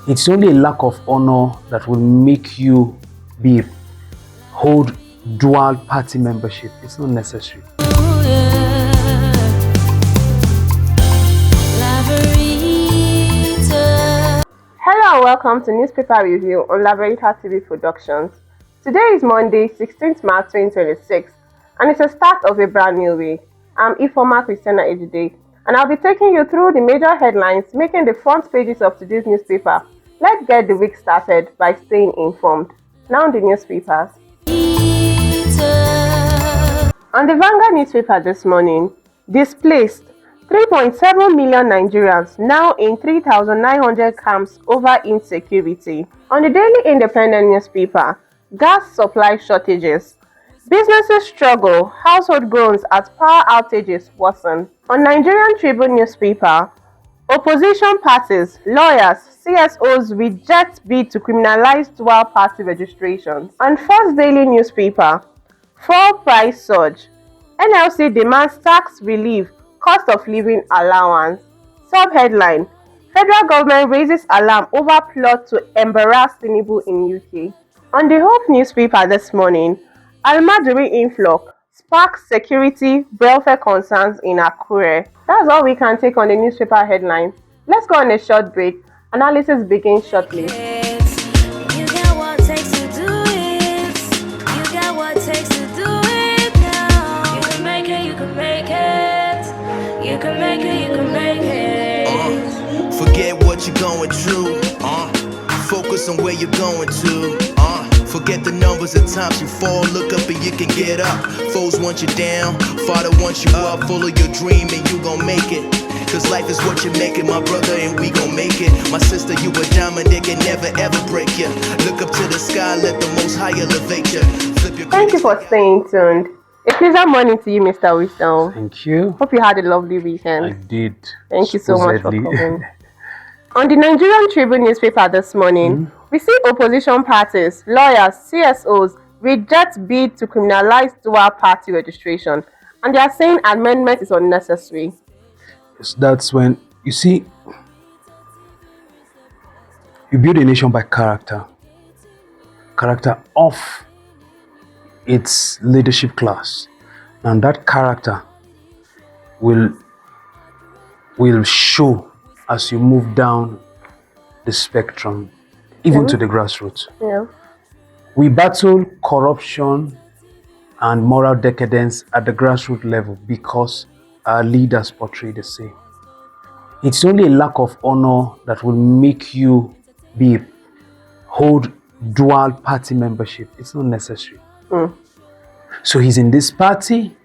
It's only a lack of honor that will make you hold dual party membership. It's not necessary. Hello and welcome to Newspaper Review on Laverita TV Productions. Today is Monday, 16th March 2026, and it's the start of a brand new week. I'm Ifoma Christiana Ejide, and I'll be taking you through the major headlines making the front pages of today's newspaper. Let's get the week started by staying informed. Now the newspapers. On the Vanguard newspaper this morning, displaced 3.7 million Nigerians now in 3,900 camps over insecurity. On the Daily Independent newspaper, gas supply shortages. Businesses struggle, household groans as power outages worsen. On Nigerian Tribune newspaper, opposition parties, lawyers, CSOs reject bid to criminalize dual party registration. On First Daily newspaper, fuel price surge. NLC demands tax relief, cost of living allowance. Subheadline: Federal government raises alarm over plot to embarrass Tinubu in UK. On the Hope newspaper this morning, Almaduri influx sparks security welfare concerns in Akure. That's all we can take on the newspaper headlines. Let's go on a short break. Analysis begins shortly. Forget what you're going through. Focus on where you're going to. Forget the numbers of times you fall. Look up and you can get up. Foes want you down. Father wants you up. Follow your dream and you gon' make it. Cause life is what you make it, my brother, and we gon' make it. My sister, you a diamond, they can never ever break you. Look up to the sky, let the most high elevate you. Thank you for staying tuned. A pleasant morning to you, Mr. Wisdom. Thank you. Hope you had a lovely weekend. I did. Thank you so much for coming. On the Nigerian Tribune newspaper this morning, we see opposition parties, lawyers, CSOs reject bid to criminalize dual party registration, and they are saying amendment is unnecessary. Yes, that's when you see you build a nation by character of its leadership class, and that character will show as you move down the spectrum, even to the grassroots. Yeah. We battle corruption and moral decadence at the grassroots level because our leaders portray the same. It's only a lack of honor that will make you hold dual party membership. It's not necessary. So he's in this party,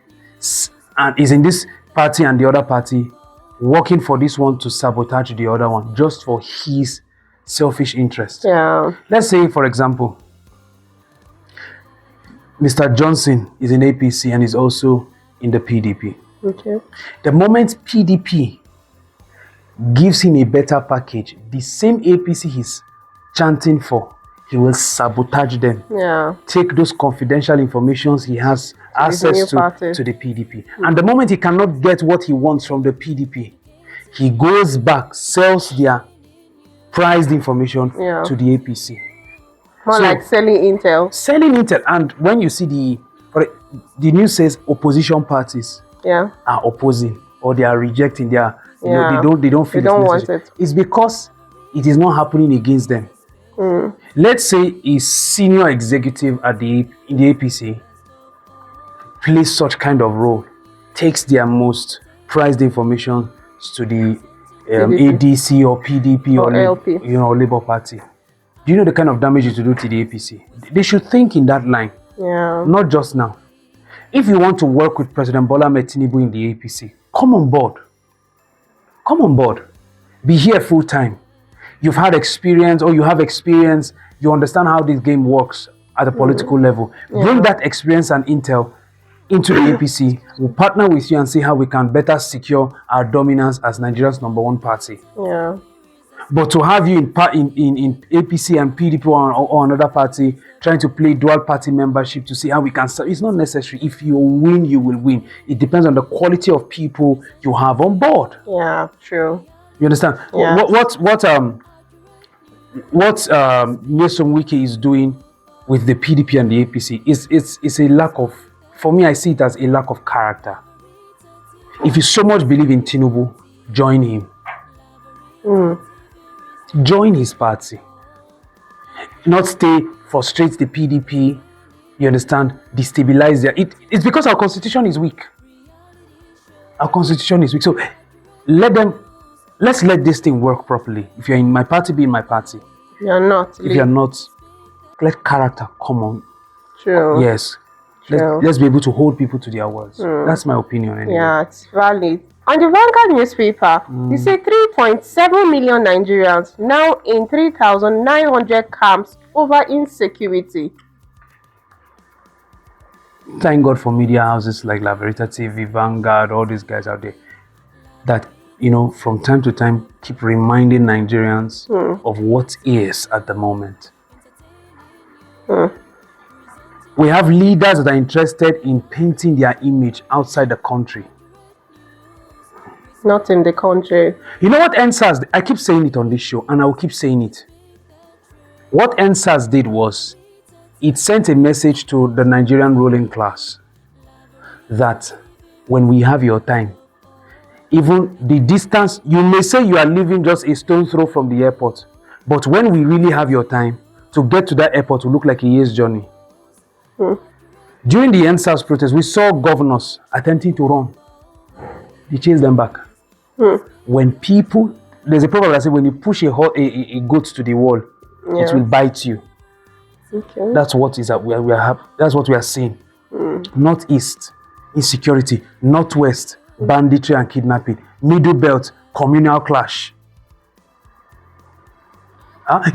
and the other party, working for this one to sabotage the other one just for his selfish interest. Yeah. Let's say, for example, Mr. Johnson is in APC and is also in the PDP. Okay. The moment PDP gives him a better package, the same APC he's chanting for, he will sabotage them. Yeah. Take those confidential informations he has access to the PDP. And the moment he cannot get what he wants from the PDP, he goes back, sells their prized information to the APC. More so, like selling intel. Selling intel. And when you see the news says opposition parties are opposing or they are rejecting their, they don't feel want it. It's because it is not happening against them. Let's say a senior executive in the APC plays such kind of role, takes their most prized information to the ADC or PDP or LP. Labour Party. Do you know the kind of damage it will do to the APC? They should think in that line. Yeah. Not just now. If you want to work with President Bola Ahmed Tinubu in the APC, come on board. Come on board. Be here full time. You've had experience, or you have experience. You understand how this game works at the political level. Bring that experience and intel into the APC. We'll partner with you and see how we can better secure our dominance as Nigeria's #1 party. Yeah. But to have you in APC and PDP or another party trying to play dual party membership to see how we can start, it's not necessary. If you win, you will win. It depends on the quality of people you have on board. Yeah, true. You understand? Yeah. what Nyesom Wike is doing with the PDP and the APC is a lack of, for me, I see it as a lack of character. If you so much believe in Tinubu, join him. Join his party. Not stay, frustrate the PDP, you understand, destabilize their... It's because our constitution is weak. Our constitution is weak. So let's let this thing work properly. If you're in my party, be in my party. If you're not. If you're not, let character come on. True. Yes. True. Let's be able to hold people to their words. That's my opinion anyway. Yeah, it's valid. On the Vanguard newspaper, you say 3.7 million Nigerians now in 3,900 camps over insecurity. Thank God for media houses like La Verita TV, Vanguard, all these guys out there that, from time to time keep reminding Nigerians of what is at the moment. We have leaders that are interested in painting their image outside the country. Not in the country. You know what NSAS, I keep saying it on this show and I will keep saying it. What NSAS did was, it sent a message to the Nigerian ruling class that when we have your time, even the distance, you may say you are living just a stone's throw from the airport, but when we really have your time, to get to that airport will look like a year's journey. During the NSAS protest, we saw governors attempting to run. They chased them back. When people, there's a proverb that says when you push a goat to the wall, it will bite you. Okay. That's what is that that's what we are seeing. Northeast, insecurity. Northwest, banditry and kidnapping. Middle belt, communal clash.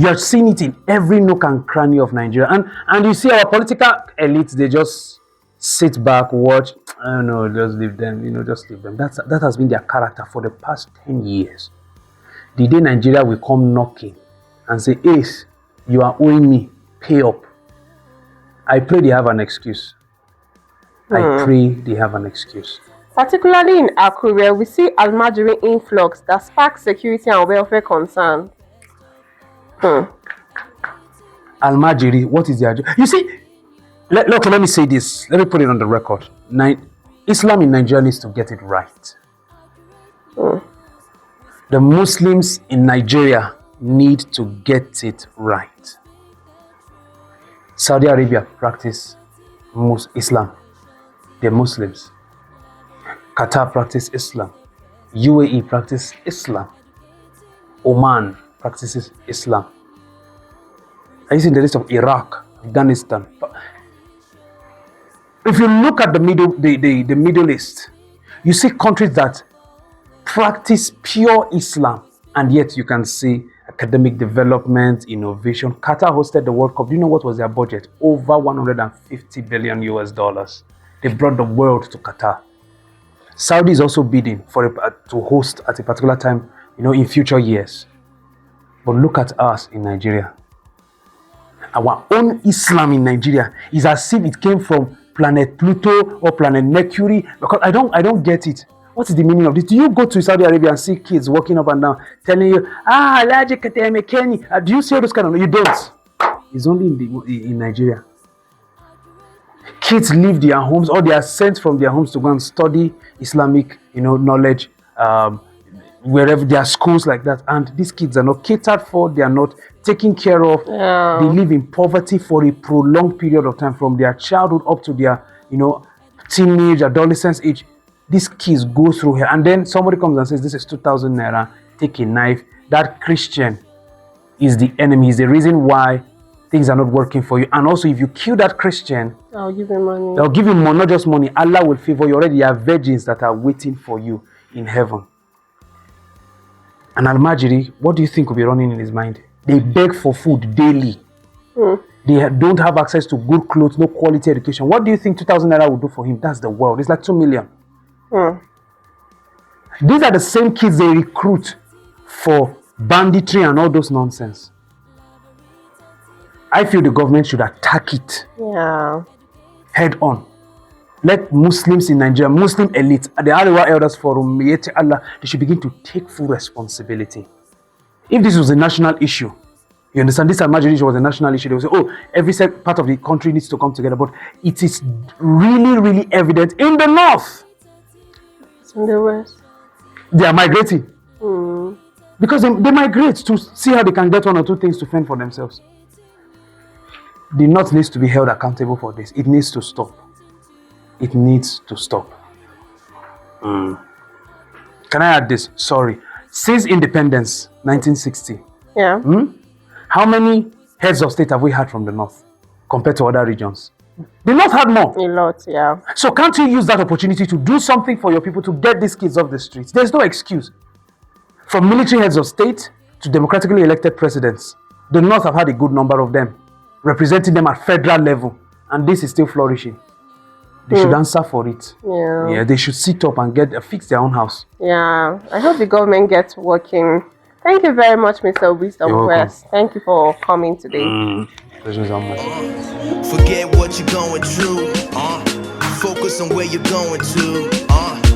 You are seeing it in every nook and cranny of Nigeria. And you see our political elites, they just sit back, watch. I don't know, just leave them, just leave them. That has been their character for the past 10 years. The day Nigeria will come knocking and say, Ace, you are owing me, pay up. I pray they have an excuse. I pray they have an excuse. Particularly in Akure, we see Almajiri influx that sparks security and welfare concerns. Almajiri, what is their job? You see, let me say this. Let me put it on the record. Islam in Nigeria needs to get it right. The Muslims in Nigeria need to get it right. Saudi Arabia practice Islam. They're Muslims. Qatar practice Islam. UAE practice Islam. Oman practices Islam. Are you seeing the list of Iraq, Afghanistan? If you look at the Middle East, you see countries that practice pure Islam, and yet you can see academic development, innovation. Qatar hosted the World Cup. Do you know what was their budget? Over 150 billion US dollars. They brought the world to Qatar. Saudi is also bidding to host at a particular time, in future years. But look at us in Nigeria. Our own Islam in Nigeria is as if it came from planet Pluto or planet Mercury. Because I don't get it. What is the meaning of this? Do you go to Saudi Arabia and see kids walking up and down telling you, do you see those kind of? You don't. It's only in Nigeria. Kids leave their homes or they are sent from their homes to go and study Islamic, knowledge, wherever there are schools like that. And these kids are not catered for. They are not taken care of. Yeah. They live in poverty for a prolonged period of time, from their childhood up to their, teenage, adolescence age. These kids go through here. And then somebody comes and says, this is 2,000 naira, take a knife. That Christian is the enemy. Is the reason why things are not working for you. And also, if you kill that Christian, I'll give him money. They'll give him money, not just money. Allah will favor you. Already there are virgins that are waiting for you in heaven. And Almajiri, what do you think will be running in his mind? They beg for food daily. They don't have access to good clothes, no quality education. What do you think 2,000 naira will do for him? That's the world. It's like 2 million. These are the same kids they recruit for banditry and all those nonsense. I feel the government should attack it head on. Let Muslims in Nigeria, Muslim elites, the Arewa Elders Forum, Allah, they should begin to take full responsibility. If this was a national issue, You understand? This emergency issue was a national issue. They will say, oh, every part of the country needs to come together. But it is really, really evident in the north. It's in the west. They are migrating. Because they migrate to see how they can get one or two things to fend for themselves. The north needs to be held accountable for this. It needs to stop. It needs to stop. Can I add this? Sorry. Since independence, 1960, Yeah. how many heads of state have we had from the north compared to other regions? The north had more. A lot, yeah. So can't you use that opportunity to do something for your people to get these kids off the streets? There's no excuse. From military heads of state to democratically elected presidents, the north have had a good number of them, representing them at federal level, and this is still flourishing. They should answer for it. Yeah. They should sit up and fix their own house. Yeah. I hope the government gets working. Thank you very much, Mr. Wisdom You're welcome. West. Thank you for coming today. Pleasure's on my Forget what you're going through. Focus on where you're going to.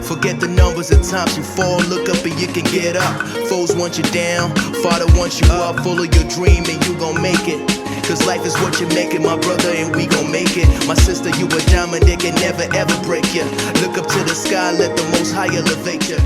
Forget the numbers of times you fall. Look up and you can get up. Foes want you down. Father wants you up. Follow your dream and you gon' make it. Cause life is what you make it, my brother, and we gon' make it. My sister, you a diamond, they can never ever break you. Look up to the sky, let the most high elevate you.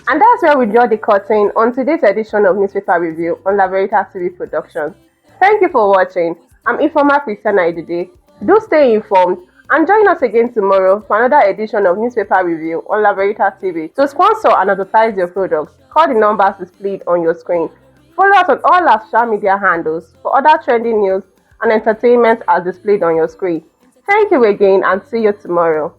And that's where we draw the curtain on today's edition of Newspaper Review on La Veritas TV Productions. Thank you for watching. I'm Informer Christiana Idide. Do stay informed and join us again tomorrow for another edition of Newspaper Review on La Veritas TV. To sponsor and advertise your products, call the numbers displayed on your screen. Follow us on all our social media handles for other trending news and entertainment as displayed on your screen. Thank you again and see you tomorrow.